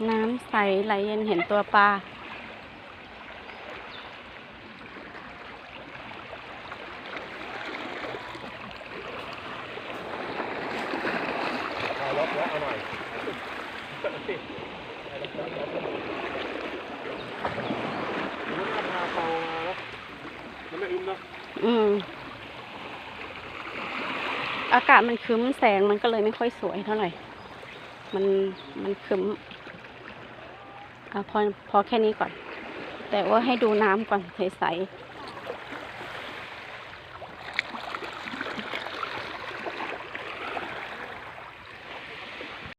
น้ำใสไหลเย็นเห็นตัวปลาเอาล็อกเอาหน่อยมันก็พาเปาแล้วมันไม่อึมเนาะอากาศมันครึ้มแสงมันก็เลยไม่ค่อยสวยเท่าไหร่มันครึ้มพอแค่นี้ก่อนแต่ว่าให้ดูน้ำก่อนใสๆ